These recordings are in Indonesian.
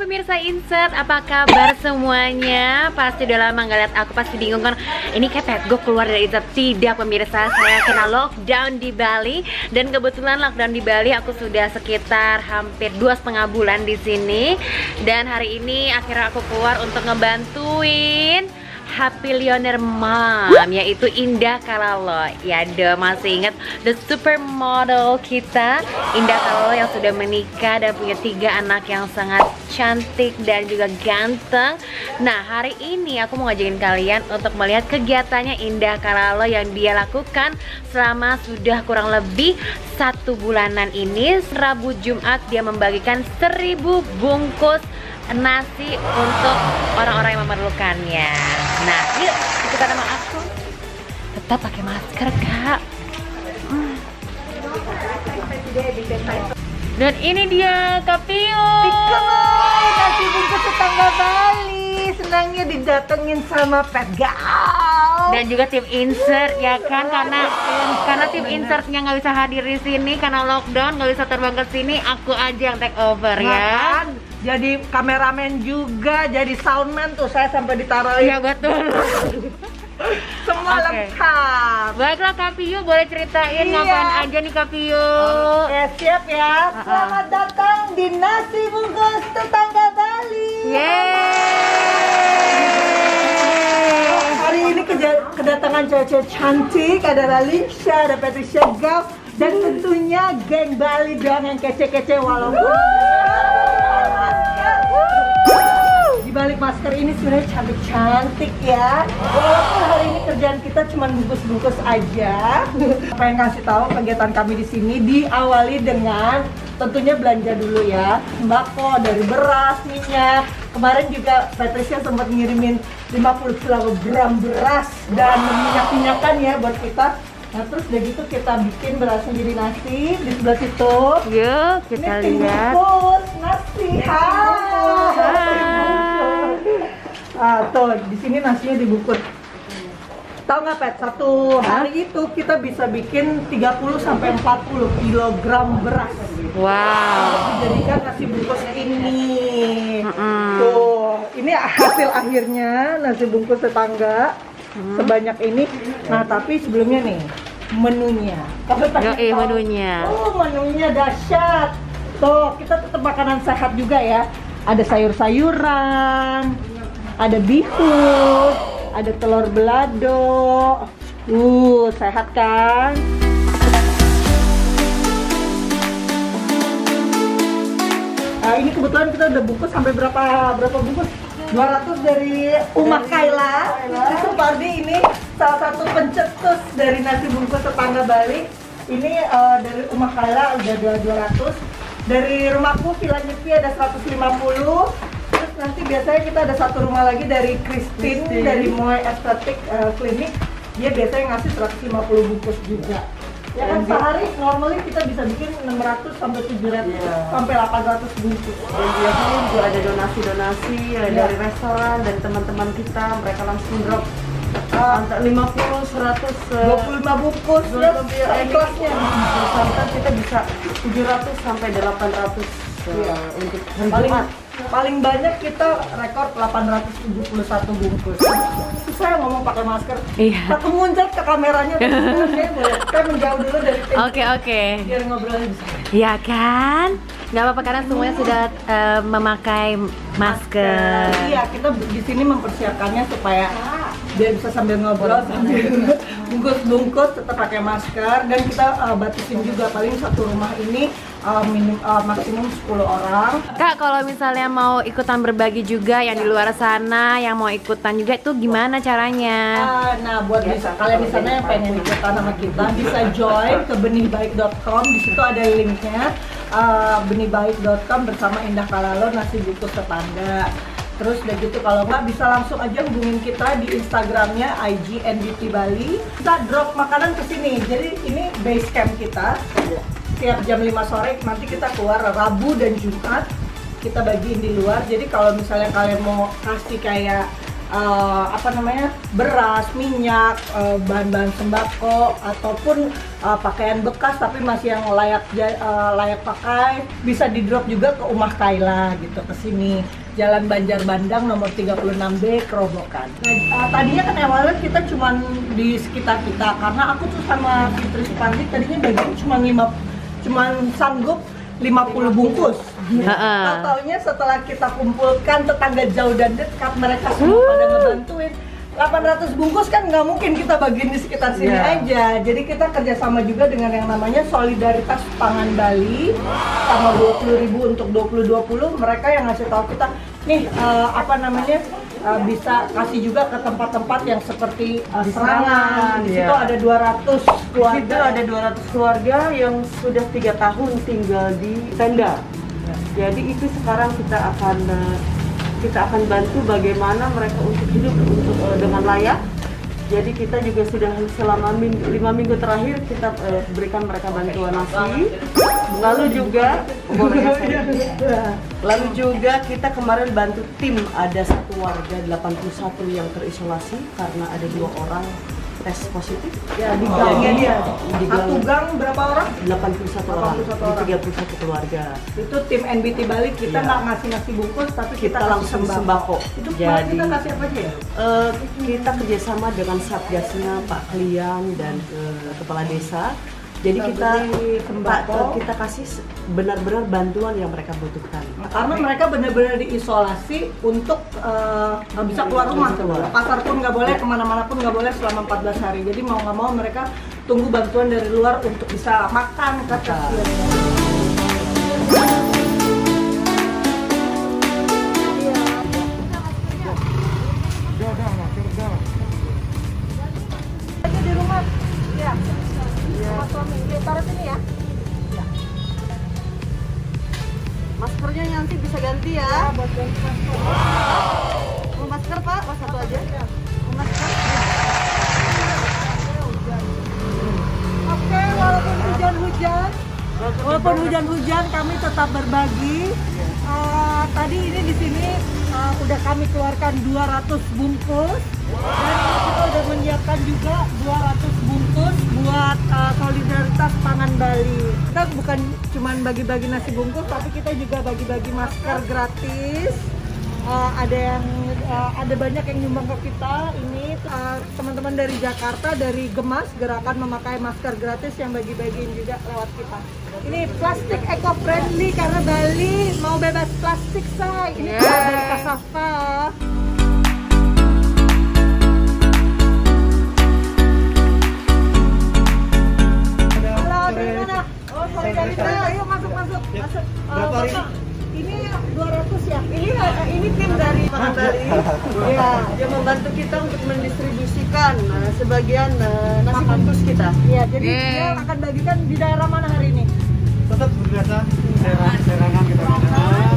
pemirsa Insert, apa kabar semuanya? Pasti udah lama nggak lihat aku, pasti bingung kan. Ini kayak Pet Go keluar dari Insert. Tidak pemirsa, saya kena lockdown di Bali. Dan kebetulan lockdown di Bali aku sudah sekitar hampir 2,5 bulan di sini. Dan hari ini akhirnya aku keluar untuk ngebantuin Happilioner Mom, yaitu Indah Kalalo. Ya deh, masih ingat the supermodel kita Indah Kalalo yang sudah menikah dan punya 3 anak yang sangat cantik dan juga ganteng. Nah, hari ini aku mau ngajakin kalian untuk melihat kegiatannya Indah Kalalo yang dia lakukan selama sudah kurang lebih 1 bulanan ini. Rabu Jumat dia membagikan 1000 bungkus nasi untuk orang-orang yang memerlukannya. Nah, yuk ikutan sama aku. Tetap pakai masker, Kak. Dan ini dia Kak Pio. Nasi bungkus tetangga Bali. Senangnya didatengin sama Pet Go. Dan juga tim Insert ya kan, karena tim Insertnya nggak bisa hadir di sini karena lockdown, nggak bisa terbang ke sini, aku aja yang take over ya. Kan? Jadi kameramen juga, jadi soundman tuh saya sampai ditaruhin. Iya betul. Semua lengkap. Baiklah Kak Pio, boleh ceritain ngapain aja nih Kak Pio? Oke, siap ya. Selamat datang di Nasi Bungkus Tetangga Bali. Hari ini kedatangan cewek-cewek cantik, ada Ralisha, ada Patricia Gav, dan tentunya geng Bali doang yang kece-kece walaupun di balik masker ini sebenarnya cantik-cantik ya. Walaupun hari ini kerjaan kita cuma bungkus-bungkus aja. Pengen kasih tahu kegiatan kami di sini diawali dengan tentunya belanja dulu ya. Sembako dari beras, minyak. Kemarin juga Patricia sempat ngirimin 50 kg beras dan minyak-minyakan ya buat kita. Nah, terus udah gitu kita bikin berasnya jadi nasi di sebelah situ. Yuk kita lihat. Bungkus nasi. Tuh di sini nasinya dibungkus. Tahu nggak Pet? Satu hari itu kita bisa bikin 30 sampai 40 kg beras. Wow. Dijadikan nasi bungkus ini. Tuh, ini hasil akhirnya nasi bungkus tetangga. Sebanyak ini. Nah, tapi sebelumnya nih menunya. Menunya. Oh, menunya dahsyat. Tuh, kita tetap makanan sehat juga ya. Ada sayur-sayuran, ada bihun, ada telur belado. Sehat kan? Nah, ini kebetulan kita udah bungkus sampai berapa bungkus? 200 dari Uma Kaila. Itu Pardi ini salah satu pencetus dari nasi bungkus tetangga Bali. Ini dari Uma Kaila udah 200. Dari rumahku Villa Nyepi ada 150. Terus nanti biasanya kita ada satu rumah lagi dari Christine dari Moe Aesthetic Clinic. Dia biasanya ngasih 150 bungkus juga. Ya kan sehari normally kita bisa bikin 600 sampai 700 sampai 800 bungkus. Dan biasanya juga ada donasi-donasi dari restoran, dari teman-teman kita, mereka langsung drop antara 50, 100, 25 bungkus kelasnya. Sampai kita bisa 700 sampai 800 untuk hari Jumat. Paling banyak kita rekor 871 bungkus. Saya ngomong pakai masker. Iya. Aku muncul ke kameranya. Saya menjauh dulu dari tim. Oke. Biar ngobrolnya bisa. Ya kan? Nggak apa-apa karena semuanya sudah memakai masker. Iya, kita di sini mempersiapkannya supaya dia bisa sambil ngobrol sambil bungkus-bungkus tetap pakai masker, dan kita batasin juga paling satu rumah ini maksimum 10 orang. Kak, kalau misalnya mau ikutan berbagi juga yang di luar sana, yang mau ikutan juga itu gimana caranya? Nah, buat kalian di sana yang pengen ikutan sama kita bisa join ke benihbaik.com. Di situ ada linknya. Benihbaik.com bersama Indah Kalalo nasi bungkus tetangga. Terus udah gitu kalau nggak bisa langsung aja hubungin kita di Instagramnya IGNBT Bali. Kita drop makanan ke sini. Jadi ini base camp kita. Setiap jam 5 sore nanti kita keluar Rabu dan Jumat. Kita bagiin di luar. Jadi kalau misalnya kalian mau kasih kayak beras, minyak, bahan-bahan sembako ataupun pakaian bekas tapi masih yang layak pakai, bisa di drop juga ke Umah Kaila gitu, ke sini. Jalan Banjar Bandang nomor 36B Kerobokan. Nah, tadinya kan awalnya kita cuman di sekitar kita, karena aku tuh sama Fitri Supanti tadinya bagian cuman sanggup 50 bungkus. Taunya setelah kita kumpulkan tetangga jauh dan dekat, mereka semua pada ngebantuin. 800 bungkus kan nggak mungkin kita bagiin di sekitar sini aja. Jadi kita kerjasama juga dengan yang namanya Solidaritas Pangan Bali, tanggal 20.000 untuk 2020. Mereka yang ngasih tahu kita nih bisa kasih juga ke tempat-tempat yang seperti Serangan. Di situ ada 200 keluarga. Di situ ada 200 keluarga yang sudah 3 tahun tinggal di tenda. Jadi itu sekarang kita akan bantu bagaimana mereka untuk hidup dengan layak. Jadi kita juga sudah selama 5 minggu terakhir kita berikan mereka bantuan nasi. Lalu juga kita kemarin bantu tim, ada satu warga 81 yang terisolasi karena ada 2 orang tes positif. Ya, di gangnya dia. Satu gang berapa orang? 81 orang. Di 31 keluarga. Itu tim NBT Bali, kita nggak ngasih nasi bungkus, tapi kita langsung sembako. Itu jadi kita kasih apa aja ya? Kita kerjasama dengan Satgasnya Pak Kliang dan Kepala Desa. Jadi kita kasih benar-benar bantuan yang mereka butuhkan. Karena mereka benar-benar diisolasi untuk nggak bisa keluar rumah. Pasar pun nggak boleh, kemana-mana pun nggak boleh selama 14 hari. Jadi mau nggak mau mereka tunggu bantuan dari luar untuk bisa makan kata. Di rumah, ya. Sama suami, taruh sini ya. Maskernya nanti bisa ganti ya. Buat ganti masker. Mau masker Pak? Mas satu aja. Mau masker? Oke, walaupun hujan-hujan kami tetap berbagi. Tadi ini di sini udah kami keluarkan 200 bungkus dan kita udah menyiapkan juga 200 bungkus buat Solidaritas Pangan Bali. Kita bukan cuma bagi-bagi nasi bungkus, tapi kita juga bagi-bagi masker gratis. Ada banyak yang nyumbang ke kita. Ini teman-teman dari Jakarta, dari Gemas, gerakan memakai masker gratis yang bagi-bagiin juga lewat kita. Ini plastik eco-friendly karena Bali mau bebas plastik, say. Ini dari Kasafa. Halo, dari mana? Oh, Solidaritas. Ayo masuk. Berapa hari? Ini 200 ya? Ini tim dari Pangan Bali. Ya, dia membantu kita untuk mendistribusikan sebagian nasi bungkus kita. Iya, jadi dia akan bagikan di daerah mana hari ini? Tetap seperti biasa, daerah Serangan kita bina.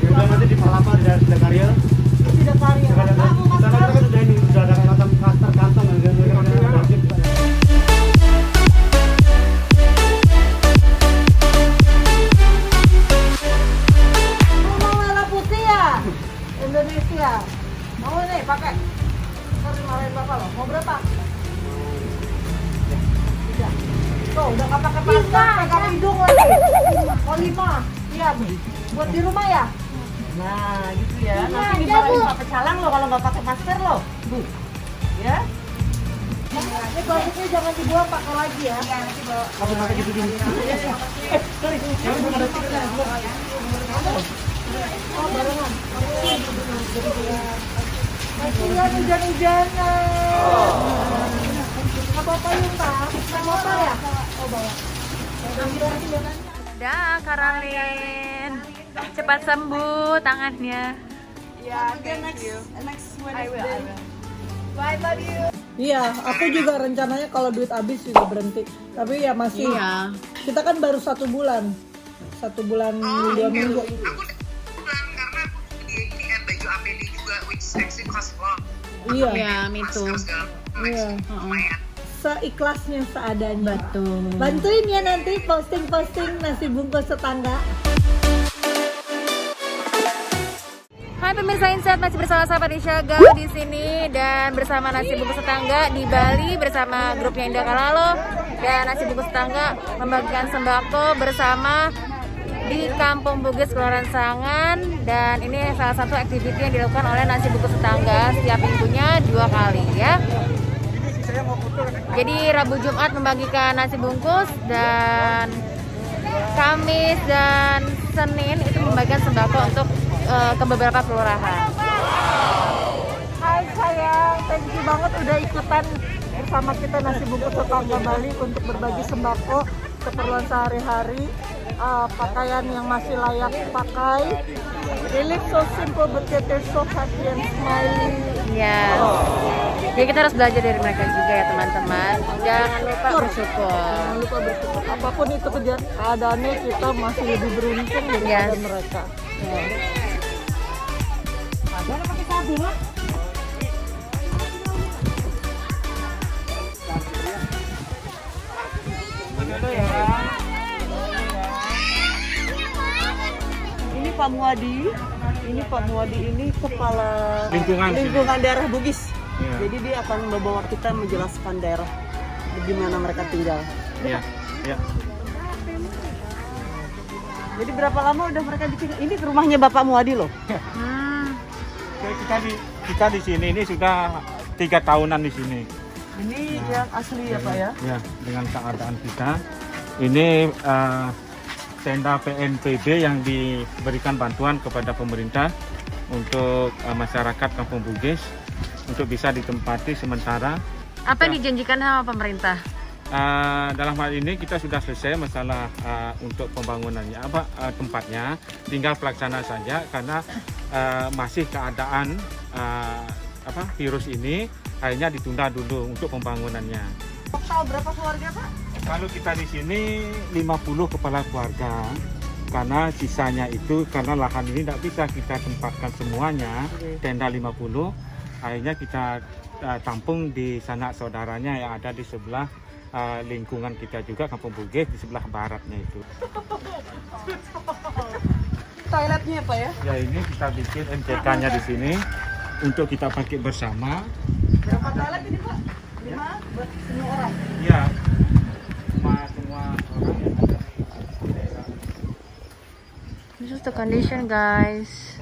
Juga nanti di Palapa, di daerah Sidakarya. Sidakarya. Karena kita kan sudah ada kantong kantong dan Indonesia. Mau nih pakai? Ntar marahin bapak loh. Mau berapa? 3. Tuh, udah nggak pakai masker, pakai hidung lagi. Oh 5. Iya, buat di rumah ya? Nah, gitu ya. Iya, Nanti dimarahin Pak Pecalang loh kalau nggak pakai masker loh. Bu. Ya. Ini bagusnya jangan dibuang, pakai lagi ya. Iya, nanti bawa. apa pakai gitu gini. Sorry. Oh, barengan. Kasihan hujan-hujanan. Nggak apa-apa yuk, Pak. Nggak apa-apa ya? Oh, bawa. Dah, Karolin. Cepat sembuh tangannya. Next Wednesday. Iya, aku juga rencananya kalau duit habis juga berhenti. Tapi ya masih. Iya. Kita kan baru 1 bulan. 1 bulan 2 minggu. Aku karena aku ini kan baju APD juga, which is actually cost a lot. Iya. Ya, itu. Iya. Lumayan. Seikhlasnya seadanya. Betul. Bantuin ya nanti posting nasi bungkus tetangga. Hai pemirsa Insight, masih bersama sahabat Isyaga di sini dan bersama Nasi Bungkus Tetangga di Bali bersama grupnya Indah Kalalo, dan Nasi Bungkus Tetangga membagikan sembako bersama di Kampung Bugis, Kelurahan Sangan, dan ini salah satu aktiviti yang dilakukan oleh Nasi Bungkus Tetangga setiap minggunya 2 kali ya. Jadi Rabu Jumat membagikan nasi bungkus dan Kamis dan Senin itu membagikan sembako untuk ke beberapa kelurahan. Hai sayang, thank you banget udah ikutan bersama kita Nasi Bungkus Tetangga Bali untuk berbagi sembako keperluan sehari-hari, pakaian yang masih layak pakai. They look so simple but yet they're so happy and smiling. Ya, jadi kita harus belajar dari mereka juga ya teman-teman. Jangan lupa bersyukur. Jangan lupa bersyukur. Apapun itu keadaannya, kita masih lebih beruntung daripada mereka. Ini Pak Muadi. Ini Pak Muadi ini kepala Lingkungan daerah Bugis. Ya. Jadi dia akan membawa kita menjelaskan daerah di mana mereka tinggal. Iya, iya. Jadi berapa lama udah mereka bikin? Ini rumahnya Bapak Muadi loh. Kita di sini ini sudah 3 tahunan di sini. Ini yang asli ya Pak ya? Ya, dengan keadaan kita. Ini tenda PNPB yang diberikan bantuan kepada pemerintah untuk masyarakat Kampung Bugis untuk bisa ditempati sementara. Apa yang dijanjikan sama pemerintah? Dalam hal ini kita sudah selesai masalah untuk pembangunannya, tempatnya, tinggal pelaksana saja karena masih keadaan virus ini akhirnya ditunda dulu untuk pembangunannya. Total berapa keluarga Pak? Kalau kita di sini 50 kepala keluarga, karena sisanya itu karena lahan ini tidak bisa kita tempatkan semuanya, tenda 50, akhirnya kita tampung di sanak saudaranya yang ada di sebelah lingkungan kita juga, Kampung Bugis, di sebelah baratnya itu. Toiletnya Pak ya? Ya ini kita bikin MCK-nya di sini untuk kita pakai bersama. Berapa toilet ini Pak? 5 buat semua orang? Ya, semua orang yang ada di daerah. This is the condition, guys.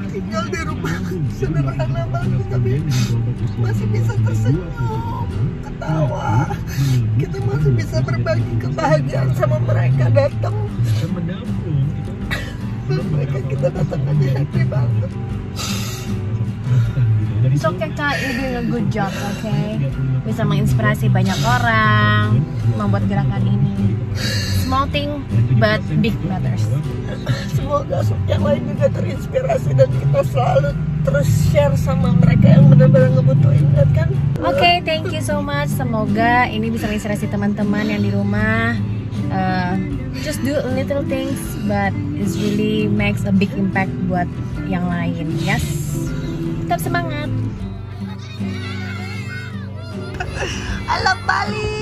Tinggal di rumah sederhana banget tapi masih bisa tersenyum, ketawa. Kita masih bisa berbagi kebahagiaan sama mereka datang. Dan mereka kita datang aja happy banget. It's okay Kak, you're doing a good job, okay? Bisa menginspirasi banyak orang membuat gerakan ini. Small thing but big matters. Semoga yang lain juga terinspirasi dan kita selalu terus share sama mereka yang benar-benar ngebutuhin kan? Oke, thank you so much. Semoga ini bisa menginspirasi teman-teman yang di rumah. Just do little things, but it really makes a big impact buat yang lain. Yes, tetap semangat. I love Bali.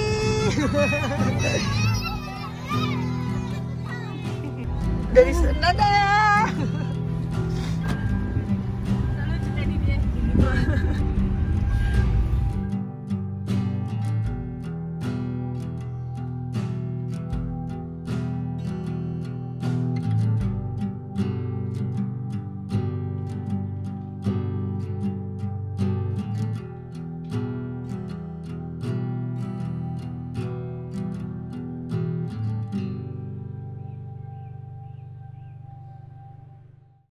Dari sana, dadah.